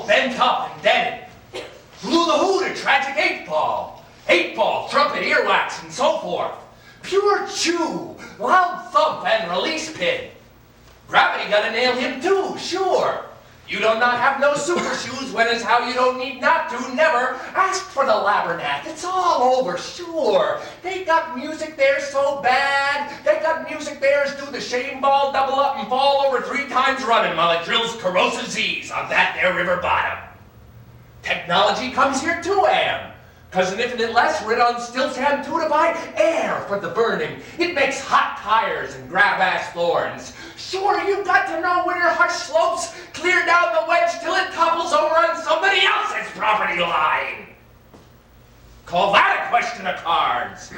all bent up and dead. Hula hoot, a tragic 8-ball. 8-ball, trumpet, earwax, and so forth. Pure chew, loud thump, and release pin. Gravity gonna nail him too, sure. You do not have no super shoes when it's how you don't need not to, never. Ask for the Labyrinth, it's all over, sure. They got music there so bad. They got music there as do the shame ball double up and fall over 3 times running while it drills corrosive Z's on that there river bottom. Technology comes here too, Am. Cause an infinite less rid on stilts ham to buy air for the burning. It makes hot tires and grab-ass thorns. Sure, you got to know winter hush slopes, clear down the wedge till it topples over on somebody else's property line. Call that a question of cards.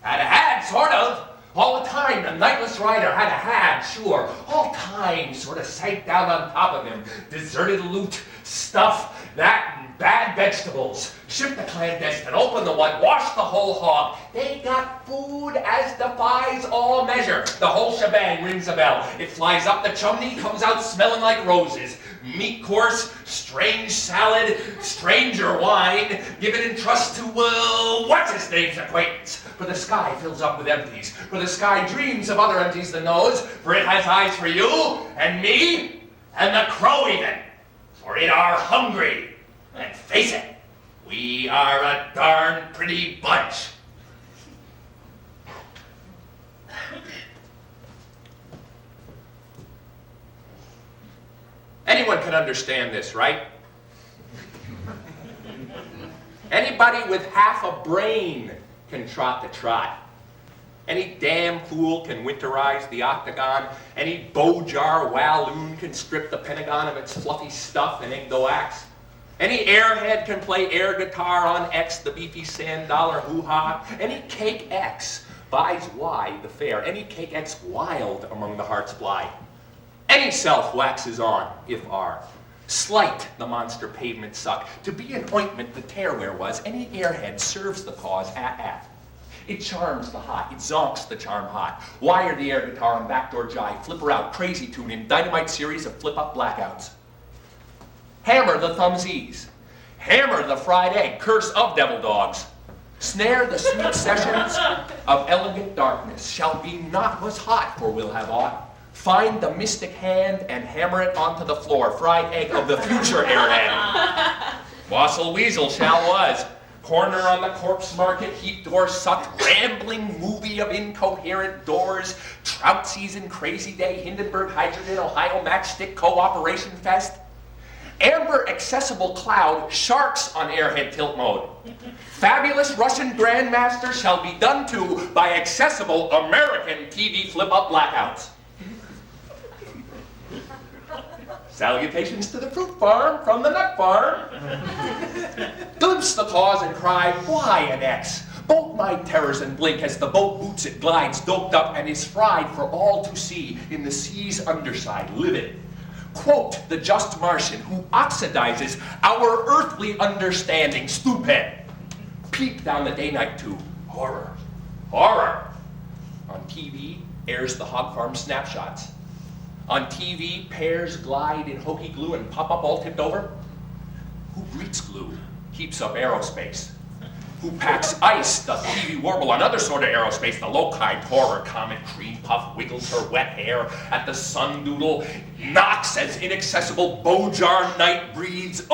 Had, sort of. All the time, the nightless rider had, sure. All time sort of sank down on top of him. Deserted loot, stuff, that and bad vegetables. Ship the clandestine, open the one, wash the whole hog. They got food as defies all measure. The whole shebang rings a bell. It flies up the chimney, comes out smelling like roses. Meat course, strange salad, stranger wine, given in trust to, what's-his-name's acquaintance. For the sky fills up with empties, for the sky dreams of other empties than those, for it has eyes for you, and me, and the crow even. For it are hungry, and face it, we are a darn pretty bunch. Anyone can understand this, right? Anybody with half a brain can trot the trot. Any damn fool can winterize the octagon. Any bojar walloon can strip the Pentagon of its fluffy stuff and Igdoax. Any airhead can play air guitar on X, the beefy sand dollar hoo-ha. Any cake X buys Y the fair. Any cake X wild among the hearts fly. Any self waxes on, if R. Slight the monster pavement suck. To be an ointment the tearware was, any airhead serves the cause at. It charms the hot, it zonks the charm hot. Wire the air guitar and backdoor jive, flipper out, crazy tune in dynamite series of flip-up blackouts. Hammer the thumbsies. Hammer the fried egg, curse of devil dogs. Snare the sweet sessions of elegant darkness. Shall be not was hot, for we'll have aught. Find the mystic hand and hammer it onto the floor. Fried egg of the future airhead. Wassel weasel shall was. Corner on the corpse market, heat door sucked, rambling movie of incoherent doors, trout season, crazy day, Hindenburg, hydrogen, Ohio matchstick cooperation fest. Amber accessible cloud, sharks on airhead tilt mode. Fabulous Russian grandmaster shall be done to by accessible American TV flip-up blackouts. Salutations to the fruit farm from the nut farm. Glimpse the claws and cry, why an X? Bolt my terrors and blink as the boat boots it glides, doped up and is fried for all to see in the sea's underside, livid. Quote the just Martian who oxidizes our earthly understanding, stupid. Peep down the day-night tube, horror, horror. On TV airs the hog farm snapshots. On TV, pears glide in hokey glue and pop up all tipped over. Who breeds glue, keeps up aerospace? Who packs ice, the TV warble, another sort of aerospace, the low-kind horror comet cream puff wiggles her wet hair at the sun-doodle, knocks as inaccessible bojar night breathes,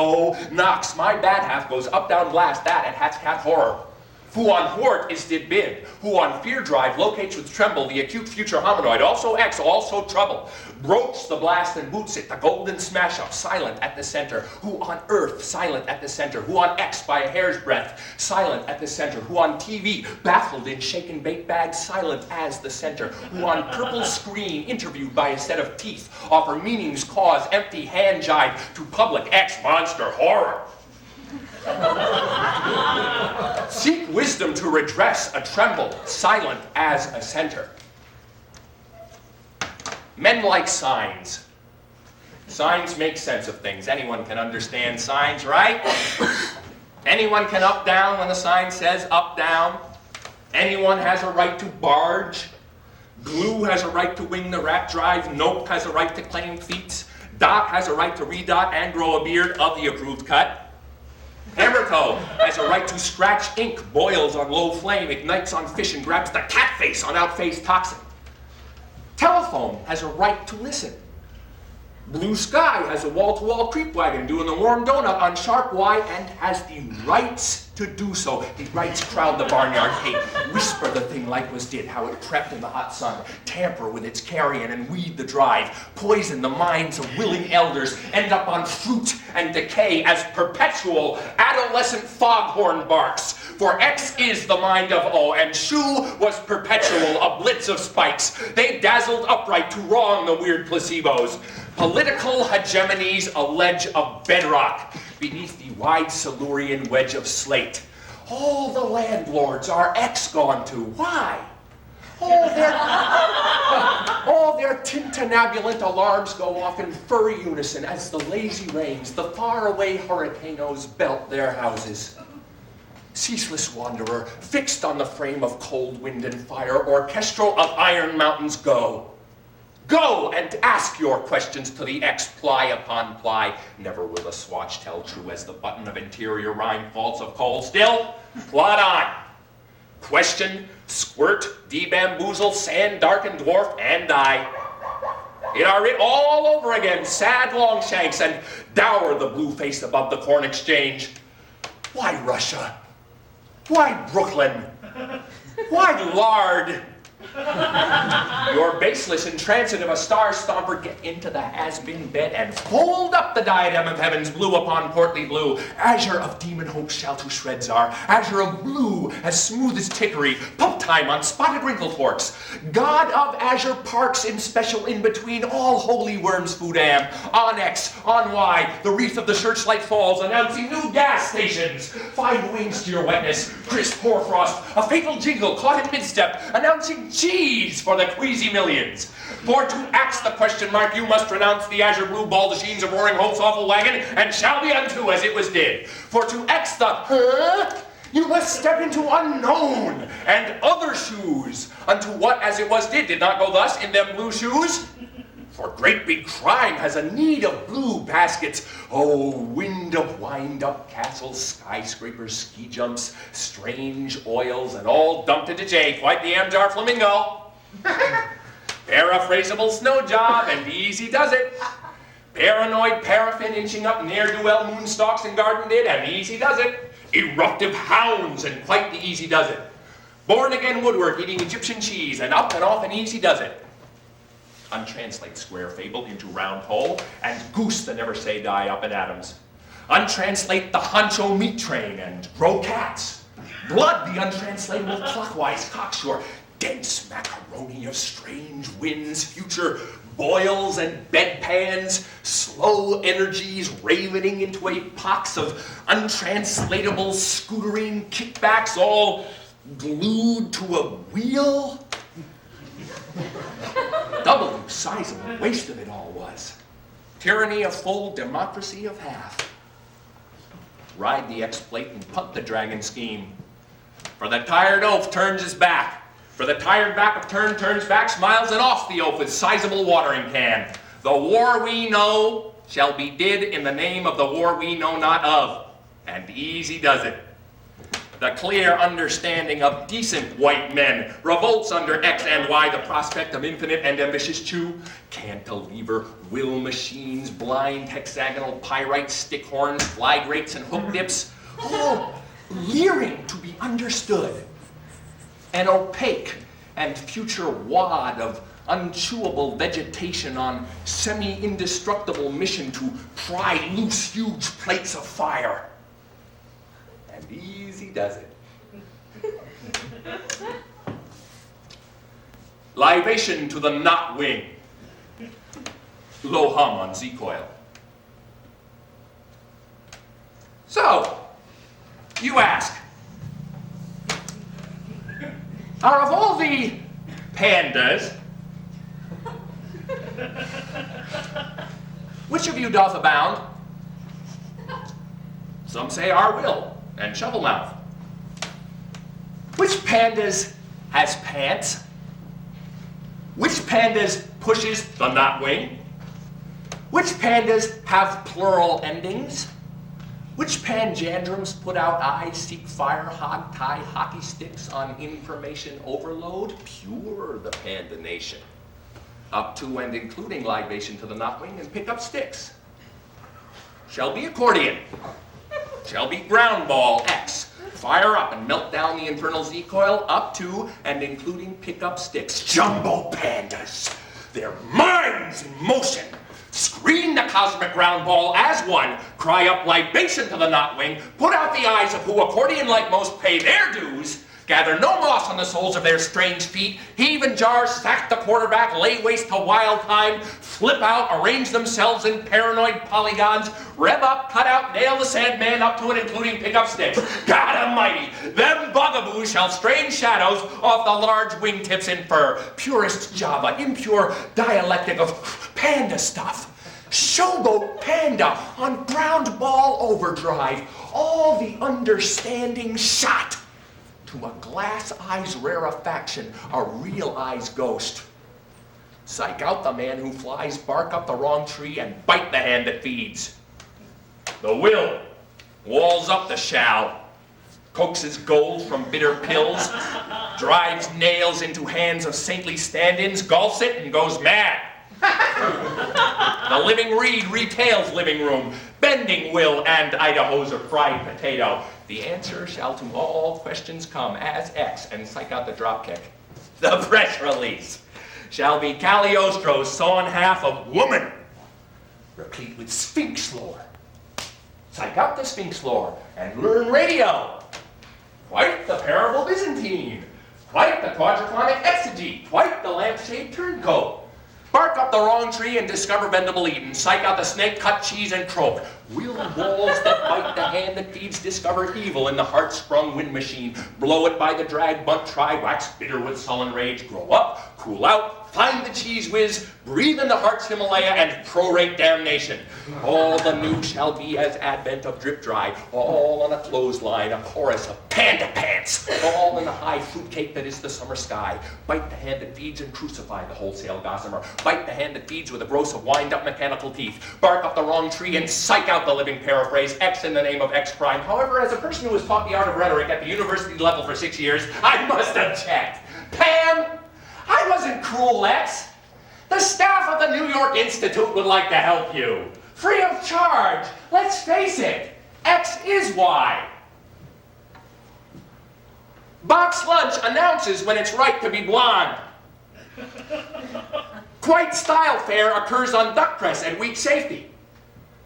knocks, my bad half goes up, down, blast, that at hat's cat horror. Who on hort is did bid, who on fear drive locates with tremble the acute future hominoid, also X, also trouble, broach the blast and boots it, the golden smash up, silent at the center, who on earth, silent at the center, who on X by a hair's breadth, silent at the center, who on TV, baffled in shaken bait bags, silent as the center, who on purple screen, interviewed by a set of teeth, offer meanings, cause, empty hand jive to public X monster horror. Seek wisdom to redress a tremble, silent as a center. Men like signs. Signs make sense of things. Anyone can understand signs, right? Anyone can up, down when the sign says up, down. Anyone has a right to barge. Glue has a right to wing the rat drive. Nope has a right to claim feats. Dot has a right to redot and grow a beard of the approved cut. Hammer toe has a right to scratch ink, boils on low flame, ignites on fish, and grabs the cat face on outphase toxin. Telephone has a right to listen. Blue Sky has a wall-to-wall creep wagon doing the warm donut on sharp Y and has the rights to do so. The rights crowd the barnyard gate, whisper the thing like was did, how it crept in the hot sun, tamper with its carrion and weed the drive, poison the minds of willing elders, end up on fruit and decay as perpetual adolescent foghorn barks. For X is the mind of O, and Shu was perpetual, a blitz of spikes. They dazzled upright to wrong the weird placebos. Political hegemonies a ledge of bedrock beneath the wide Silurian wedge of slate. All the landlords are X gone to. Why? All their tintanabulant alarms go off in furry unison as the lazy rains, the faraway hurricanos belt their houses. Ceaseless wanderer, fixed on the frame of cold wind and fire, orchestral of iron mountains, go. Go and ask your questions to the X ply upon ply. Never will a swatch tell true as the button of interior rhyme faults of coal. Still, plod on. Question, squirt, debamboozle, sand, darken, dwarf, and die. It are writ all over again, sad Longshanks, and dour the blue face above the corn exchange. Why Russia? Why Brooklyn? Why lard? Your baseless intransitive a star stomper, get into the has-been bed and fold up the diadem of heaven's blue upon portly blue. Azure of demon hopes shall to shreds are, azure of blue as smooth as tickery, pup time on spotted wrinkle forks. God of azure parks in special in-between, all holy worms food am. On X, on Y, the wreath of the searchlight falls, announcing new gas stations. Find wings to your wetness, crisp hoarfrost, a fatal jingle caught in mid-step, announcing cheese for the queasy millions. For to ask the question mark, you must renounce the azure blue baldachines of roaring hope's awful wagon, and shall be unto as it was did. For to X the you must step into unknown and other shoes, unto what as it was did not go thus in them blue shoes. For great big crime has a need of blue baskets. Oh, wind of wind-up castles, skyscrapers, ski jumps, strange oils, and all dumped into J, quite the Amjar flamingo. Paraphrasable snow job, and easy does it. Paranoid paraffin inching up ne'er-do-well moonstalks and garden did, and easy does it. Eruptive hounds, and quite the easy does it. Born-again woodwork eating Egyptian cheese, and up and off and easy does it. Untranslate square fable into round hole, and goose the never say die up in atoms. Untranslate the honcho meat train, and grow cats. Blood the untranslatable clockwise cocksure. Dense macaroni of strange winds, future boils and bedpans, slow energies ravening into a pox of untranslatable scooterine kickbacks, all glued to a wheel. W size of the waste of it all was. Tyranny of full, democracy of half. Ride the X-plate and punt the dragon scheme. For the tired oaf turns his back. For the tired back of turns back, smiles and off the oaf with sizable watering can. The war we know shall be did in the name of the war we know not of. And easy does it. The clear understanding of decent white men revolts under X and Y the prospect of infinite and ambitious chew. Cantilever, will machines, blind hexagonal pyrite stick horns, fly grates, and hook dips, all leering to be understood. An opaque and future wad of unchewable vegetation on semi-indestructible mission to pry loose huge plates of fire. And easy does it. Libation to the knot wing. Low hum on Z-coil. So, you ask, are of all the pandas, which of you doth abound? Some say our will and shovel mouth. Which pandas has pants? Which pandas pushes the knot wing? Which pandas have plural endings? Which panjandrums put out eyes, seek fire, hog tie hockey sticks on information overload? Pure the panda nation. Up to and including libation to the knotwing and pick up sticks. Shall be accordion. Shall be ground ball X. Fire up and melt down the internal Z coil up to and including pick up sticks. Jumbo pandas. Their minds in motion. Screen the cosmic ground ball as one, cry up libation to the knotwing, put out the eyes of who accordion like most pay their dues, gather no moss on the soles of their strange feet, heave and jar, sack the quarterback, lay waste to wild time, flip out, arrange themselves in paranoid polygons, rev up, cut out, nail the Sandman up to and including pick up sticks. God almighty, them bugaboos shall strange shadows off the large wingtips infer, purest Java, impure dialectic of panda stuff. Showboat panda on ground ball overdrive, all the understanding shot to a glass eyes rarefaction, a real eyes ghost. Psych out the man who flies, bark up the wrong tree, and bite the hand that feeds. The will walls up the shall, coaxes gold from bitter pills, drives nails into hands of saintly stand-ins, gulps it, and goes mad. The living reed retails living room, bending will and Idaho's a fried potato. The answer shall to all questions come as X and psych out the dropkick. The press release shall be Cagliostro's sawn half of woman, replete with sphinx lore. Psych out the sphinx lore and learn radio. Quite the parable Byzantine, quite the quadraphonic exegete, quite the lampshade turncoat. Bark up the wrong tree and discover bendable Eden. Psych out the snake, cut cheese, and croak. Will walls that bite the hand that feeds discover evil in the heart-sprung wind machine. Blow it by the drag, bunt, try, wax bitter with sullen rage. Grow up, cool out, find the cheese whiz, breathe in the heart's Himalaya, and prorate damnation. All the new shall be as advent of drip dry, all on a clothesline, a chorus of panda pants, all in the high fruitcake that is the summer sky. Bite the hand that feeds and crucify the wholesale gossamer. Bite the hand that feeds with a gross of wind-up mechanical teeth. Bark up the wrong tree and psych out the living paraphrase, X in the name of X crime. However, as a person who has taught the art of rhetoric at the university level for 6 years, I must object. Pam, I wasn't cruel, X. The staff of the New York Institute would like to help you. Free of charge. Let's face it, X is Y. Box Lunch announces when it's right to be blonde. Quite style fare occurs on duck press and weak safety.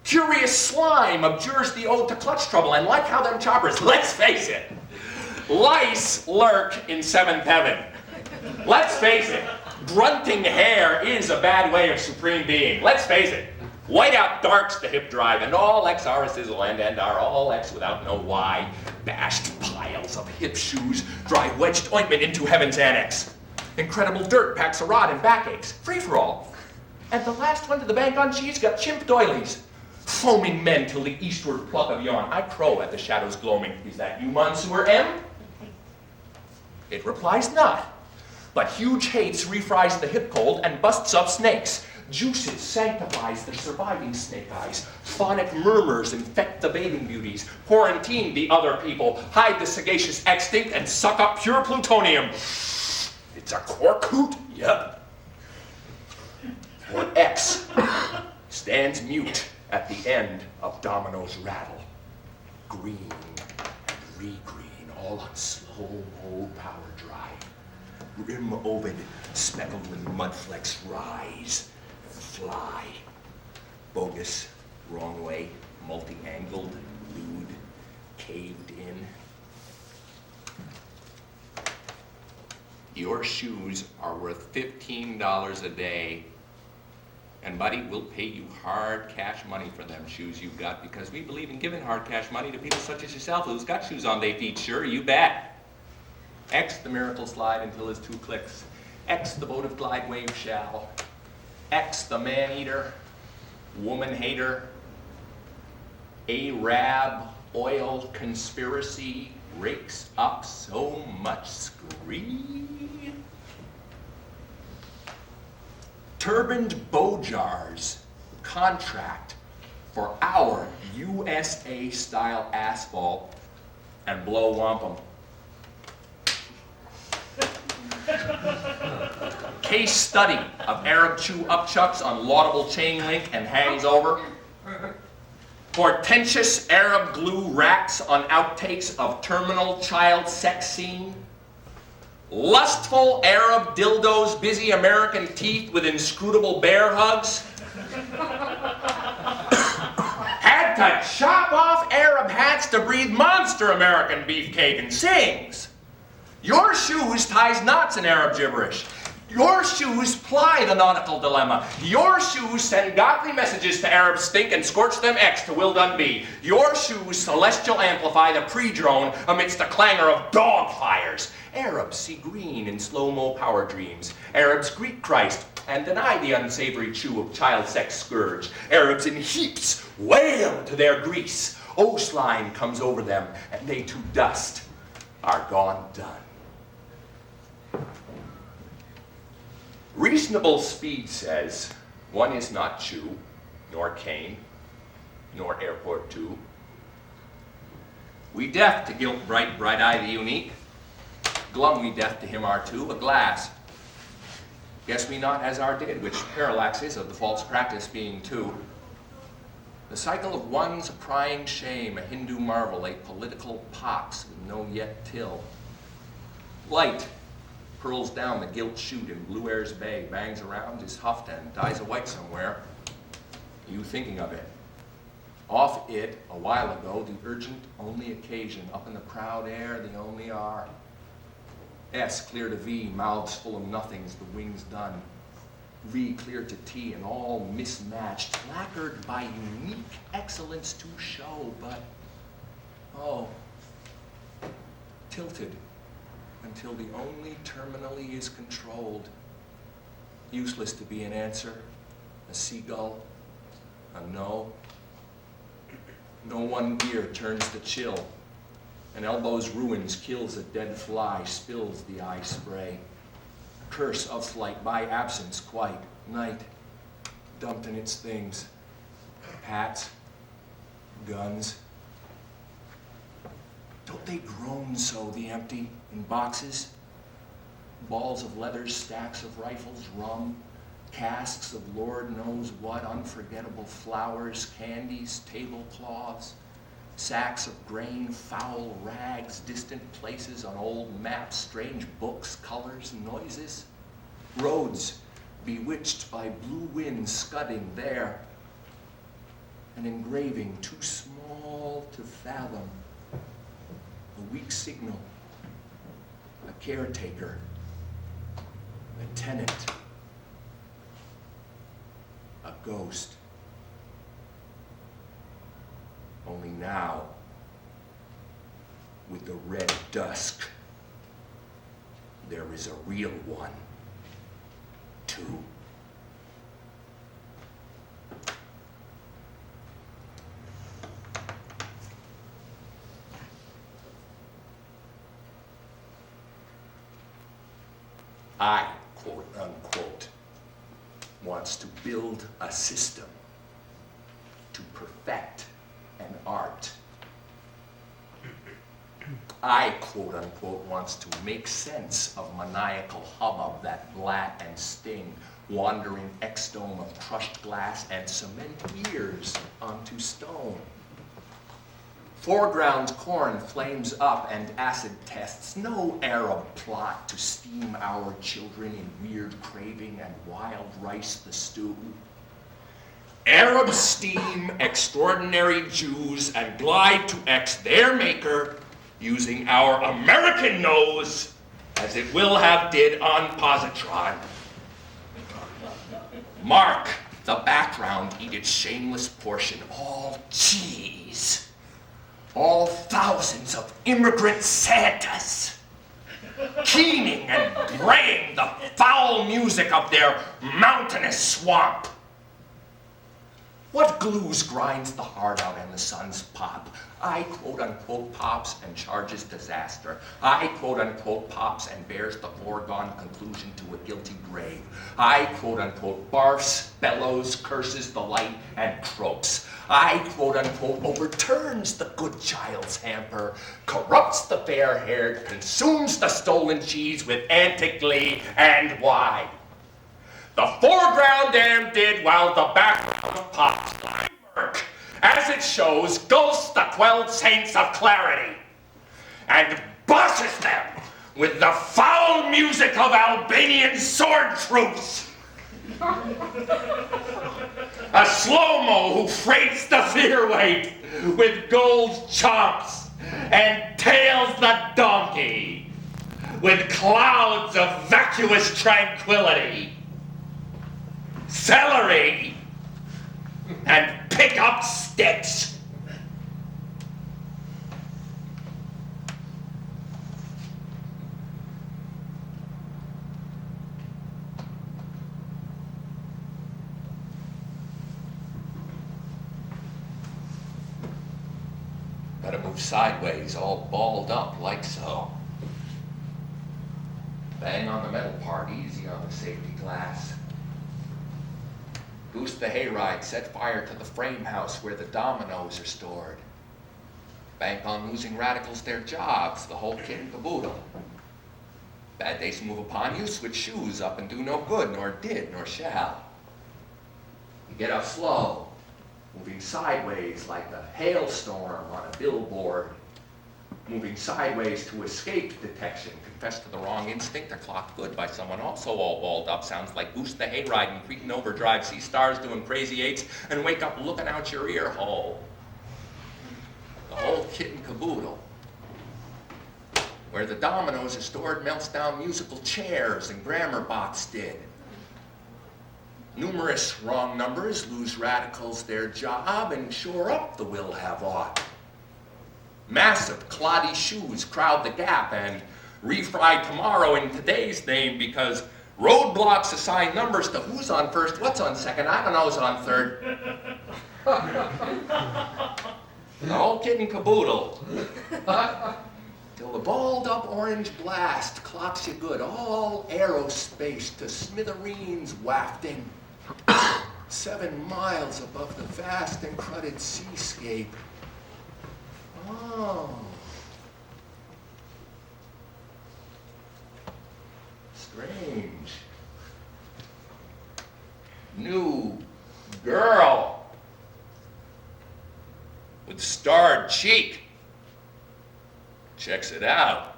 Curious slime abjures the ode to clutch trouble, and like how them choppers, let's face it, lice lurk in seventh heaven. Let's face it, grunting hair is a bad way of supreme being. Let's face it, whiteout darks the hip drive, and all X are a sizzle and are all X without no Y. Bashed piles of hip shoes drive wedged ointment into heaven's annex. Incredible dirt packs a rod and backaches, free for all. And the last one to the bank on cheese got chimp doilies. Foaming men till the eastward pluck of yawn. I crow at the shadows gloaming. Is that you, Monsieur M? It replies not. But huge hates refries the hip cold and busts up snakes. Juices sanctifies the surviving snake eyes. Phonic murmurs infect the bathing beauties. Quarantine the other people. Hide the sagacious extinct and suck up pure plutonium. It's a cork hoot, yep. Or X stands mute at the end of Domino's rattle. Green and re-green, all on slow-mo power drive. Rim ovid, speckled with mudflecks, rise, fly. Bogus, wrong way, multi-angled, lewd, caved in. Your shoes are worth $15 a day. And buddy, we'll pay you hard cash money for them shoes you've got, because we believe in giving hard cash money to people such as yourself who's got shoes on their feet. Sure, you bet. X the miracle slide until his 2 clicks. X the votive glide wave shall. X the man-eater, woman-hater, Arab oil conspiracy rakes up so much scree. Turbaned bow jars contract for our USA-style asphalt and blow wampum. Case study of Arab chew upchucks on laudable chain link and hangs over. Portentous Arab glue racks on outtakes of terminal child sex scene. Lustful Arab dildos busy American teeth with inscrutable bear hugs. Had to chop off Arab hats to breathe monster American beefcake and sings. Your shoes ties knots in Arab gibberish. Your shoes ply the nautical dilemma. Your shoes send godly messages to Arab stink and scorch them X to Will Dunby. Your shoes celestial amplify the pre-drone amidst the clangor of dog fires. Arabs see green in slow-mo power dreams. Arabs greet Christ and deny the unsavory chew of child sex scourge. Arabs in heaps wail to their grease. Oceline comes over them and they to dust are gone done. Reasonable speed says, one is not Chew, nor Kane, nor Airport 2. We deaf to guilt bright, bright-eye the unique. Glum we deaf to him are too, a glass. Guess me not as our did, which parallax is of the false practice being two. The cycle of one's a prying shame, a Hindu marvel, a political pox with no yet till. Light hurls down the gilt chute in Blue Air's Bay, bangs around, is huffed and dies a white somewhere. You thinking of it. Off it, a while ago, the urgent only occasion, up in the proud air, the only R. S clear to V, mouths full of nothings, the wings done. V clear to T, and all mismatched, lacquered by unique excellence to show, but, oh, tilted until the only terminally is controlled. Useless to be an answer, a seagull, a no. No one ear turns the chill. An elbow's ruins kills a dead fly, spills the eye spray. Curse of flight by absence quite. Night, dumped in its things. Hats, guns. Don't they groan so, the empty, in boxes? Balls of leather, stacks of rifles, rum, casks of Lord knows what, unforgettable flowers, candies, tablecloths, sacks of grain, foul rags, distant places on old maps, strange books, colors, noises, roads bewitched by blue winds scudding there, an engraving too small to fathom, a weak signal, a caretaker, a tenant, a ghost. Only now, with the red dusk, there is a real one, too. I, quote unquote, wants to build a system to perfect an art. I, quote unquote, wants to make sense of maniacal hubbub that blat and sting, wandering exdome of crushed glass and cement ears onto stone. Foreground corn flames up and acid tests, no Arab plot to steam our children in weird craving and wild rice the stew. Arab steam extraordinary Jews and glide to X their maker using our American nose as it will have did on positron. Mark the background eat its shameless portion, all cheese. All thousands of immigrant Santas, keening and braying the foul music of their mountainous swamp. What glues grinds the heart out and the sun's pop? I quote-unquote pops and charges disaster. I quote-unquote pops and bears the foregone conclusion to a guilty grave. I quote-unquote barfs, bellows, curses the light, and croaks. I quote-unquote overturns the good child's hamper, corrupts the fair-haired, consumes the stolen cheese with antic glee, and why? The foreground dam did while the background pops. As it shows, ghosts the quelled saints of clarity, and bosses them with the foul music of Albanian sword troops. A slow-mo who freights the fear weight with gold chomps and tails the donkey with clouds of vacuous tranquility, celery, and pick-up sticks. Gotta move sideways, all balled up like so. Bang on the metal part, easy on the safety glass. Goose the hayride, set fire to the frame house where the dominoes are stored. Bank on losing radicals their jobs, the whole kit and caboodle. Bad days move upon you, switch shoes up and do no good, nor did, nor shall. You get up slow, moving sideways like a hailstorm on a billboard. Moving sideways to escape detection, confess to the wrong instinct, or clocked good by someone also all balled up. Sounds like Goose the hayride and Cretan overdrive, see stars doing crazy eights, and wake up looking out your ear hole. The whole kit and caboodle. Where the dominoes are stored melts down musical chairs and grammar bots did. Numerous wrong numbers lose radicals their job and shore up the will have aught. Massive, cloddy shoes crowd the gap and refry tomorrow in today's name because roadblocks assign numbers to who's on first, what's on second, I don't know who's on third. The whole kit and caboodle. Till the balled up orange blast clocks you good, all aerospace to smithereens wafting. 7 miles above the vast and cruddy seascape. Oh. Strange. New girl with starred cheek. Checks it out.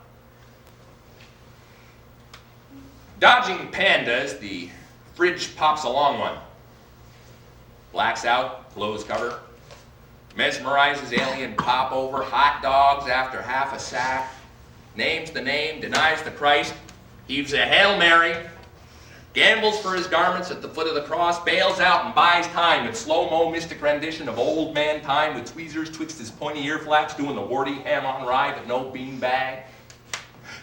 Dodging pandas, the fridge pops a long one. Blacks out, clothes cover. Mesmerizes alien popover, hot dogs after half a sack. Names the name, denies the Christ, heaves a Hail Mary, gambles for his garments at the foot of the cross, bails out and buys time with slow-mo mystic rendition of old man time with tweezers twixt his pointy ear flaps doing the warty ham on rye but no bean bag.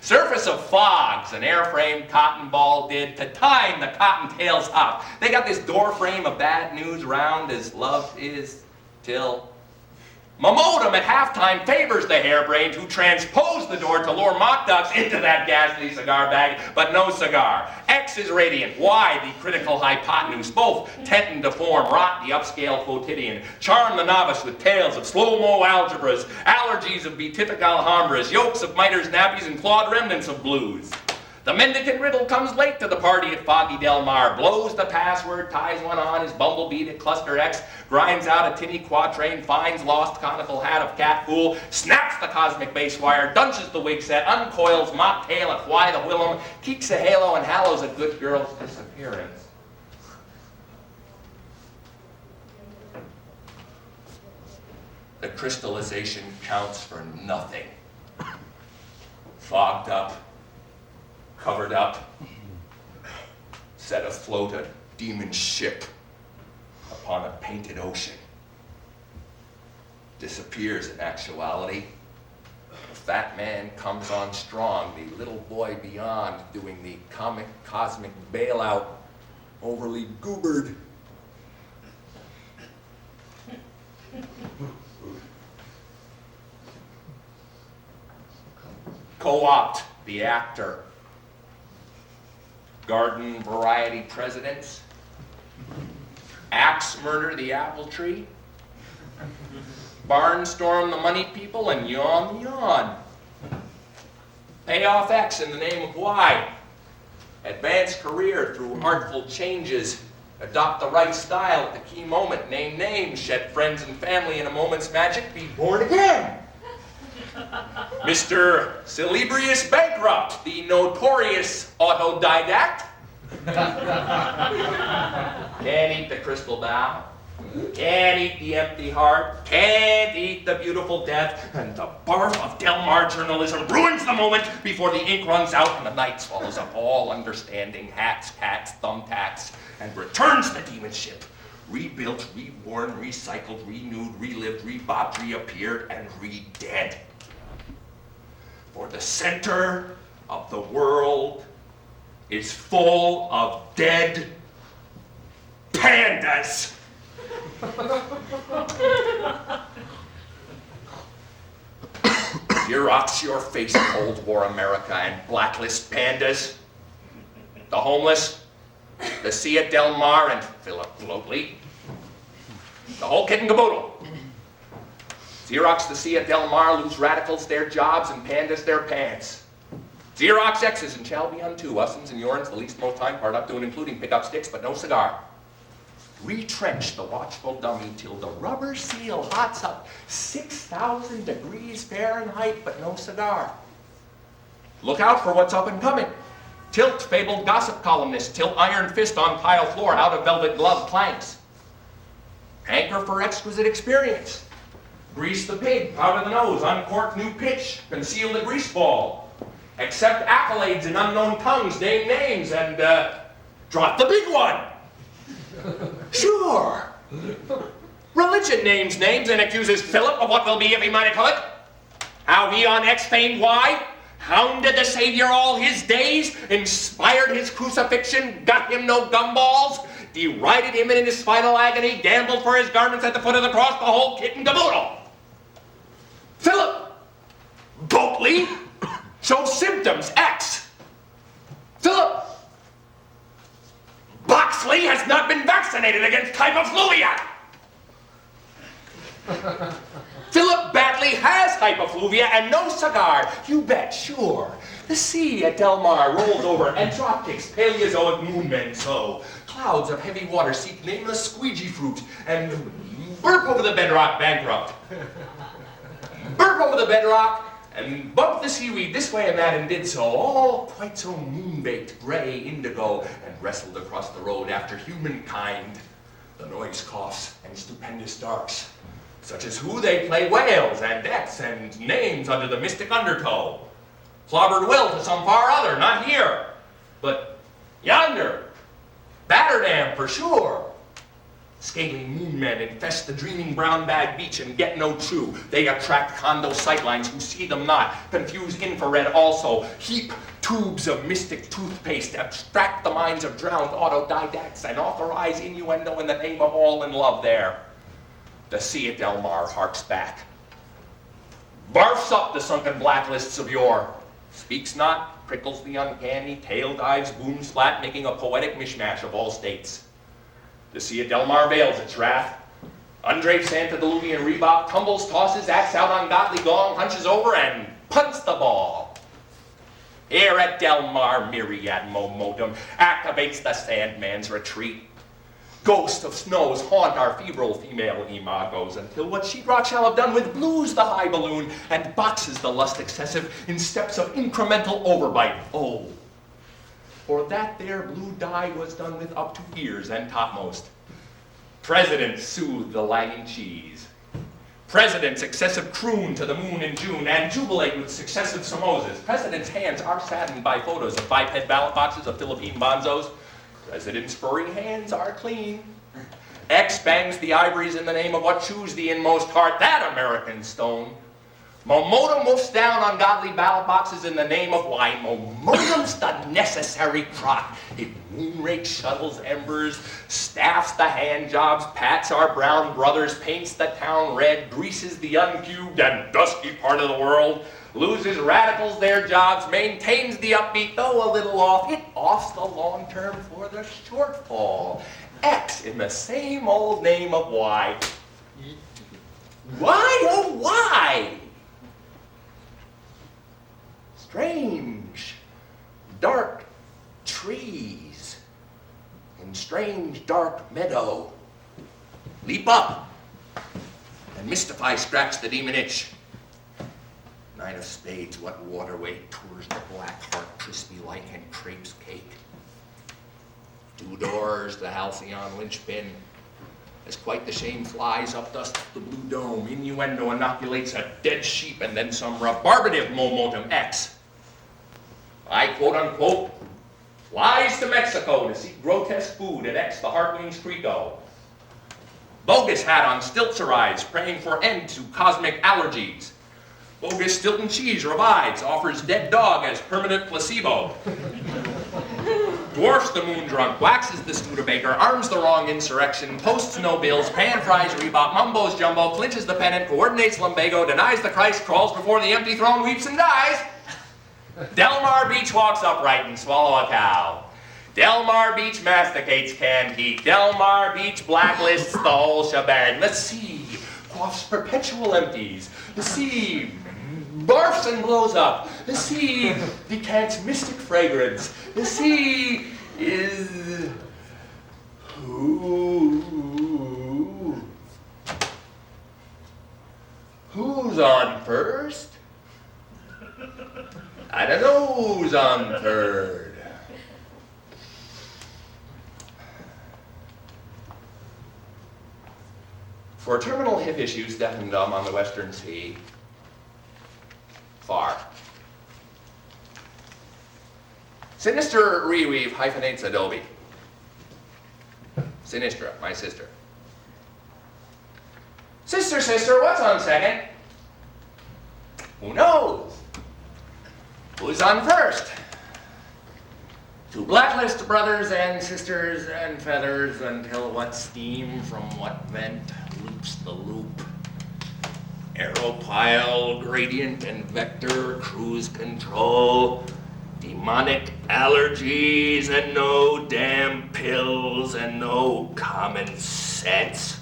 Surface of fogs, an airframe cotton ball did to time the cottontail's hop. They got this door frame of bad news round as love is till Mamodum at halftime favors the harebrained who transpose the door to lure mock ducks into that ghastly cigar bag, but no cigar. X is radiant, Y the critical hypotenuse, both tentant to form, rot the upscale quotidian, charm the novice with tales of slow-mo algebras, allergies of beatific alhambras, yokes of miters, nappies, and clawed remnants of blues. The mendicant riddle comes late to the party at Foggy Del Mar, blows the password, ties one on his bumblebee to cluster X, grinds out a tinny quatrain, finds lost conical hat of cat fool, snaps the cosmic bass wire, dunches the wig set, uncoils mocktail at Why the Willem, keeks a halo and hallows a good girl's disappearance. The crystallization counts for nothing. Fogged up. Covered up, set afloat a demon ship upon a painted ocean. Disappears in actuality. The fat man comes on strong, the little boy beyond doing the cosmic bailout, overly goobered. Co-opt the actor. Garden variety presidents. Axe murder the apple tree. Barnstorm the money people and yawn the yawn. Pay off X in the name of Y. Advance career through artful changes. Adopt the right style at the key moment. Name names. Shed friends and family in a moment's magic. Be born again. Mr. Celebrious Bankrupt, the notorious autodidact. Can't eat the crystal bowl. Can't eat the empty heart. Can't eat the beautiful death. And the barf of Del Mar journalism ruins the moment before the ink runs out and the night swallows up all understanding. Hats, cats, thumbtacks, and returns the demon ship. Rebuilt, reborn, recycled, renewed, relived, rebopped, reappeared, and re-dead. For the center of the world is full of dead pandas. Xerox your face, Cold War America, and blacklist pandas. The homeless, the Sia Del Mar, and Philip Globely. The whole kit and caboodle. Xerox the Sia Del Mar lose radicals their jobs and pandas their pants. Xerox X's and shall be unto us'ns and yourns the least most time part up to and including pick up sticks but no cigar. Retrench the watchful dummy till the rubber seal hots up 6,000 degrees Fahrenheit but no cigar. Look out for what's up and coming. Tilt fabled gossip columnist, tilt iron fist on tile floor out of velvet glove planks. Hanker for exquisite experience. Grease the pig, powder the nose, uncork new pitch, conceal the grease ball. Accept accolades in unknown tongues, name names, and drop the big one. Sure. Religion names names and accuses Philip of what will be if he might call it. How he on X famed Y hounded the Savior all his days, inspired his crucifixion, got him no gumballs, derided him in his final agony, gambled for his garments at the foot of the cross, the whole kit and caboodle. Philip Boatley showed symptoms X. Philip Boxley has not been vaccinated against hypofluvia. Philip Batley has hypofluvia and no cigar. You bet, sure. The sea at Del Mar rolls over and dropkicks Paleozoic moonmen so. Clouds of heavy water seek nameless squeegee fruit and burp over the bedrock bankrupt. Burp over the bedrock and bump the seaweed this way and that and did so, all quite so moon-baked, gray, indigo, and wrestled across the road after humankind. The noise coughs and stupendous darks, such as who they play whales and decks and names under the mystic undertow. Clobbered will to some far other, not here, but yonder. Batterdam for sure. Scaly moon men infest the dreaming brown bag beach and get no true. They attract condo sightlines who see them not. Confuse infrared also. Heap tubes of mystic toothpaste. Abstract the minds of drowned autodidacts and authorize innuendo in the name of all in love there. The sea at Del Mar harks back. Barfs up the sunken blacklists of yore. Speaks not, prickles the uncanny, tail dives, booms flat, making a poetic mishmash of all states. The sea at Del Mar veils its wrath. Undrapes antediluvian rebop, tumbles, tosses, acts out ungodly gong, hunches over, and punts the ball. Here at Del Mar, myriad momentum activates the Sandman's retreat. Ghosts of snows haunt our febrile female imagos until what sheetrock shall have done with blues the high balloon and boxes the lust excessive in steps of incremental overbite. Oh, for that there blue dye was done with up to ears and topmost. Presidents soothe the lagging cheese. Presidents excessive croon to the moon in June and jubilate with successive samosas. Presidents' hands are saddened by photos of biped ballot boxes of Philippine bonzos. President's furry hands are clean. X bangs the ivories in the name of what chews the inmost heart, that American stone. Momodum woofs down ungodly ballot boxes in the name of why. Momodum's the necessary crock. It moonrakes, shuttles embers, staffs the hand jobs, pats our brown brothers, paints the town red, greases the uncubed and dusky part of the world, loses radicals their jobs, maintains the upbeat, though a little off. It offs the long term for the shortfall. X in the same old name of Y. Why, oh why? Strange, dark trees in strange, dark meadow. Leap up and mystify scratch the demon itch. Nine of spades, what waterway tours the black heart crispy like and crepes cake? Two doors, the halcyon linchpin. As quite the shame flies up dust the blue dome, innuendo inoculates a dead sheep and then some rebarbative momentum X. I quote-unquote flies to Mexico to seek grotesque food at X the Heartwings Creco. Bogus hat on stilts arrives, praying for end to cosmic allergies. Bogus Stilton cheese revives, offers dead dog as permanent placebo. Dwarfs the moon drunk, waxes the Studebaker, arms the wrong insurrection, posts no bills, pan fries rebop, mumbos jumbo, clinches the pennant, coordinates lumbago, denies the Christ, crawls before the empty throne, weeps and dies. Delmar Beach walks upright and swallow a cow. Delmar Beach masticates canned heat. Delmar Beach blacklists the whole shebang. The sea quaffs perpetual empties. The sea barfs and blows up. The sea decants mystic fragrance. The sea is... Who's on first? I don't know who's on third. For terminal hip issues deaf and dumb on the Western Sea, far. Sinister reweave hyphenates Adobe. Sinistra, my sister. Sister, what's on second? Who knows? Who's on first? To blacklist brothers and sisters and feathers until what steam from what vent loops the loop. Aeropile, gradient and vector, cruise control, demonic allergies and no damn pills and no common sense.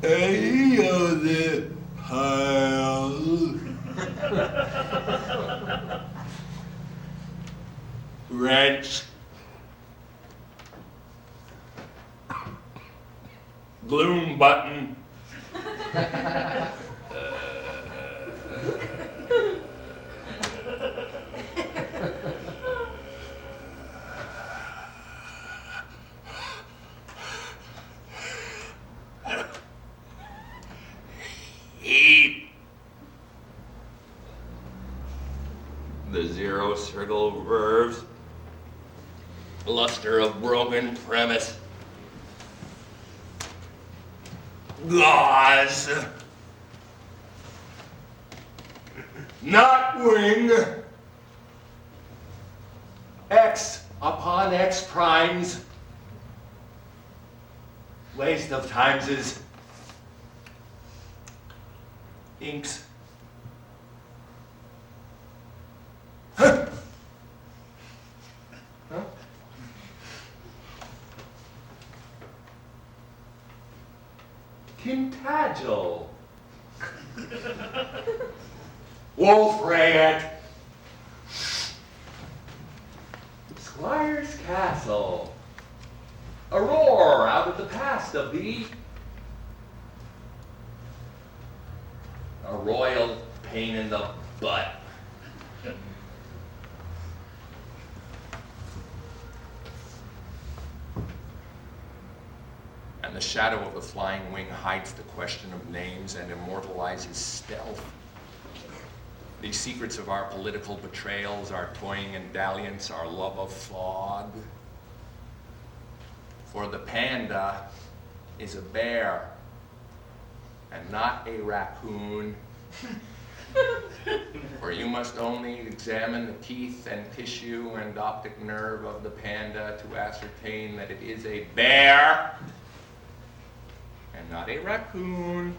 Hey, on the pile. Wrench. Gloom button. The zero circle of verbs, luster of broken premise, gauze, not wing, X upon X primes, waste of times is inks. Huh? Huh? Tintagel. Wolf Rayet. Squire's Castle. A roar out of the past of the... A royal pain in the butt. And the shadow of the flying wing hides the question of names and immortalizes stealth. The secrets of our political betrayals, our toying and dalliance, our love of fog. For the panda is a bear and not a raccoon. For you must only examine the teeth and tissue and optic nerve of the panda to ascertain that it is a bear and not a raccoon.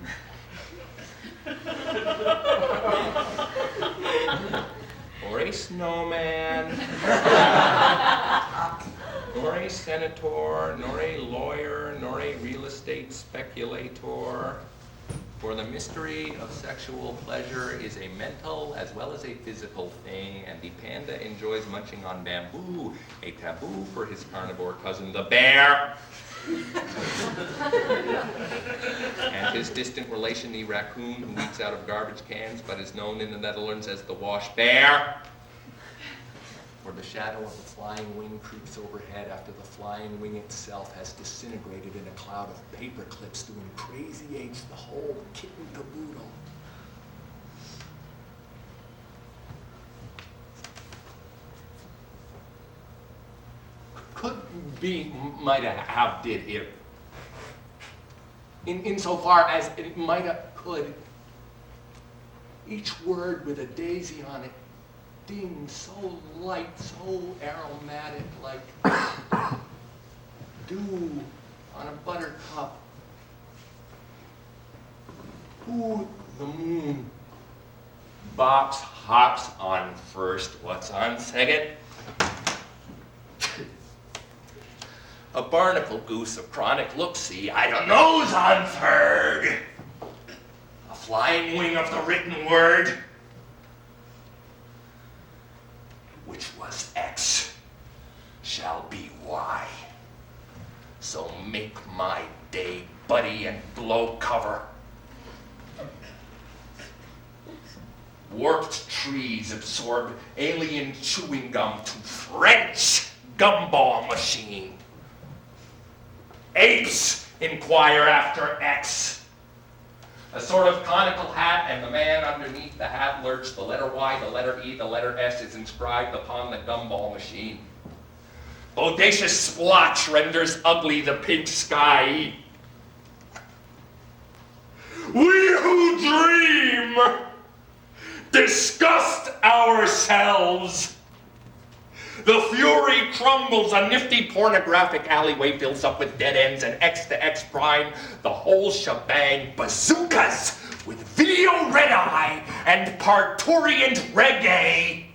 Or a snowman, nor a senator, nor a lawyer, nor a real estate speculator. For the mystery of sexual pleasure is a mental as well as a physical thing, and the panda enjoys munching on bamboo, a taboo for his carnivore cousin, the bear. And his distant relation, the raccoon, who eats out of garbage cans, but is known in the Netherlands as the wash bear. For the shadow of the flying wing creeps overhead after the flying wing itself has disintegrated in a cloud of paper clips, doing crazy H the whole kit and caboodle. Could be, might have, did here. Insofar as it might have, could. Each word with a daisy on it, ding, so light, so aromatic, like dew on a buttercup. Ooh, the moon bops, hops on first. What's on second? A barnacle goose of chronic look-see, I don't know's on third. A flying wing of the written word, which was X, shall be Y. So make my day, buddy, and blow cover. Warped trees absorb alien chewing gum to French gumball machine. Apes inquire after X. A sort of conical hat, and the man underneath the hat lurks. The letter Y, the letter E, the letter S is inscribed upon the gumball machine. Bodacious splotch renders ugly the pink sky. We who dream disgust ourselves. The fury crumbles, a nifty pornographic alleyway fills up with dead ends and X to X prime, the whole shebang, bazookas with video red eye and parturient reggae.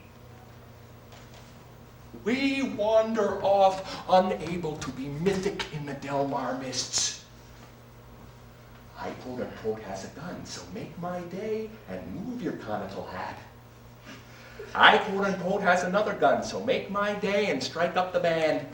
We wander off, unable to be mythic in the Delmar mists. I quote-unquote has a gun, so make my day and move your conical hat. I quote-unquote has another gun, so make my day and strike up the band.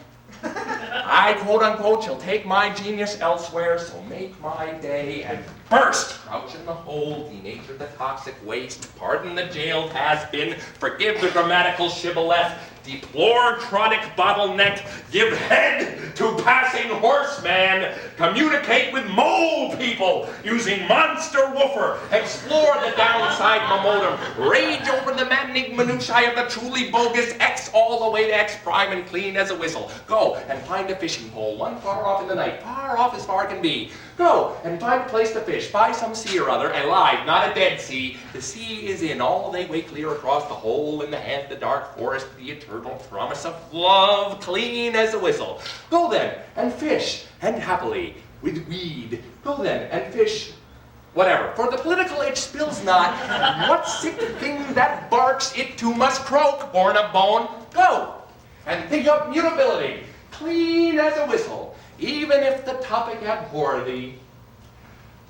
I quote-unquote shall take my genius elsewhere, so make my day and burst. Crouch in the hole, denature the toxic waste, pardon the jailed has-been, forgive the grammatical shibboleth, deplore chronic bottleneck, give head to passing horseman, communicate with mole people using monster woofer, explore the downside modem, rage over the maddening minutiae of the truly bogus X all the way to X prime and clean as a whistle. Go and find a fishing pole, one far off in the night, far off as far can be. Go and find a place to fish, by some sea or other, alive, not a dead sea. The sea is in, all they way clear across the hole in the head, the dark forest, the eternal promise of love, clean as a whistle. Go then and fish, and happily, with weed. Go then and fish, whatever. For the political itch spills not, what sick thing that barks it too must croak, born of bone. Go and think up mutability, clean as a whistle, even if the topic abhor thee.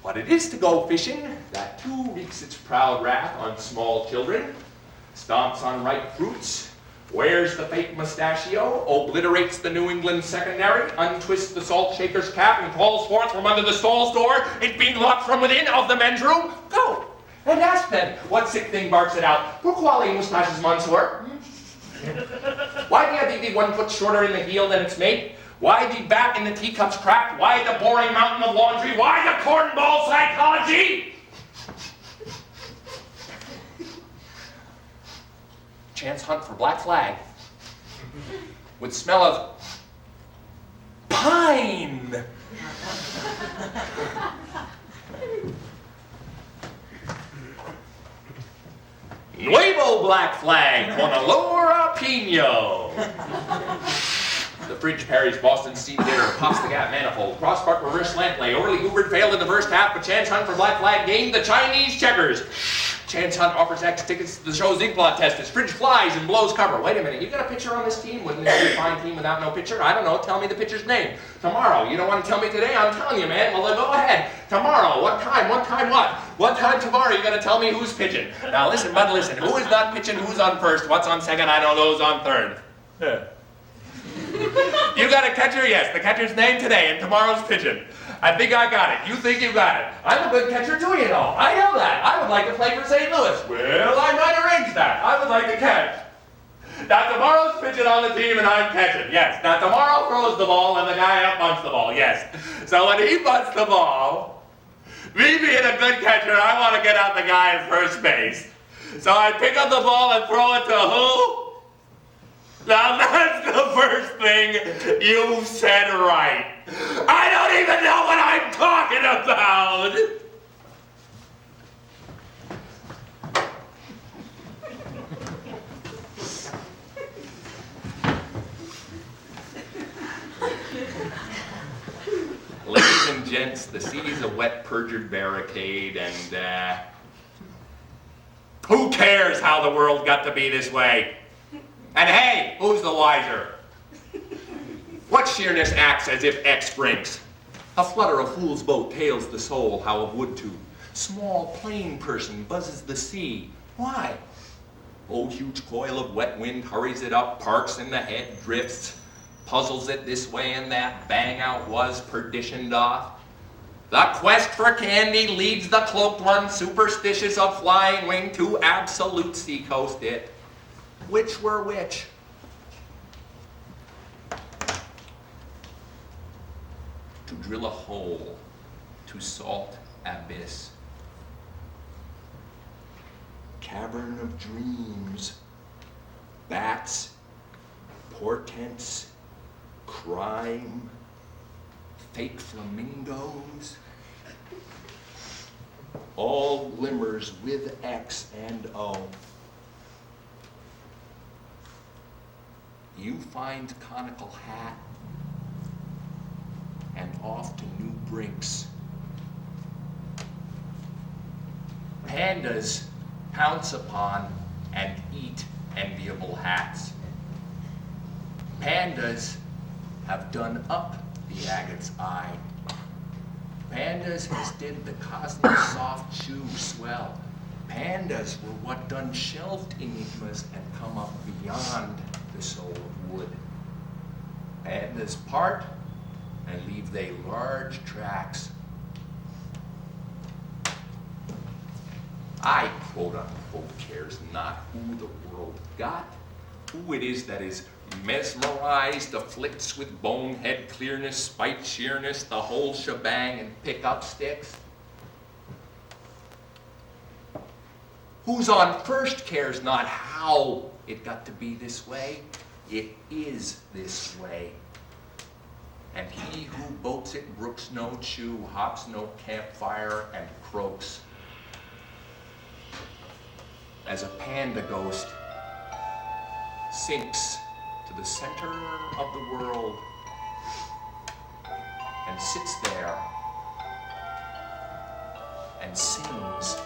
What it is to go fishing, that too wreaks its proud wrath on small children, stomps on ripe fruits, wears the fake mustachio, obliterates the New England secondary, untwists the salt shaker's cap, and crawls forth from under the stall's door, it being locked from within of the men's room. Go and ask then, what sick thing barks it out? Pourquoi les moustaches, monsieur? Why the thee 1 foot shorter in the heel than its mate? Why the bat in the teacup's cracked? Why the boring mountain of laundry? Why the cornball psychology? chance hunt for black flag would smell of pine. Nuevo black flag con olor a pino. The fridge parries Boston steam dinner, pops the gap manifold, crossbuck reverse slant play, overly hoovered failed in the first half, but chance hunt for black flag gained the Chinese checkers. Chance Hunt offers X tickets to the show's inkblot test. His fridge flies and blows cover. Wait a minute, you got a pitcher on this team? Wouldn't it be a fine team without no pitcher? I don't know, tell me the pitcher's name. Tomorrow, you don't want to tell me today? I'm telling you, man. Well, then go ahead. Tomorrow, what time? What time what? What time tomorrow you got to tell me who's pitching? Now listen, bud, listen. Who is not pitching? Who's on first? What's on second? I don't know who's on third. You got a catcher? Yes, the catcher's name today, and tomorrow's pitching. I think I got it. You think you got it. I'm a good catcher too, you know. I know that. I would like to play for St. Louis. Well, I might arrange that. I would like to catch. Now tomorrow's pitching on the team and I'm catching. Yes. Now tomorrow throws the ball and the guy up bunts the ball. Yes. So when he bunts the ball, me being a good catcher, I want to get out the guy at first base. So I pick up the ball and throw it to who? Now that's the first thing you've said right. I don't even know what I'm talking about. Ladies and gents, the sea's a wet, perjured barricade, and who cares how the world got to be this way? And hey, who's the wiser? What sheerness acts as if X drinks? A flutter of fool's boat tails the soul, how of wood tube. Small plain person buzzes the sea. Why? Oh, huge coil of wet wind hurries it up, parks in the head, drifts, puzzles it this way and that, bang out was, perdition doth. The quest for candy leads the cloaked one, superstitious of flying wing, to absolute seacoast it. Which were which? To drill a hole, to salt abyss. Cavern of dreams, bats, portents, crime, fake flamingos, all glimmers with X and O. You find conical hat and off to new brinks. Pandas pounce upon and eat enviable hats. Pandas have done up the agate's eye. Pandas has did the cosmic soft shoe swell. Pandas were what done shelved enigmas and come up beyond the soul of wood. Pandas part and leave they large tracks. I quote unquote cares not who the world got, who it is that is mesmerized, afflicts with bonehead clearness, spite sheerness, the whole shebang, and pick up sticks. Who's on first cares not how it got to be this way, it is this way. And he who boats it brooks no chew, hops no campfire, and croaks. As a panda ghost sinks to the center of the world and sits there and sings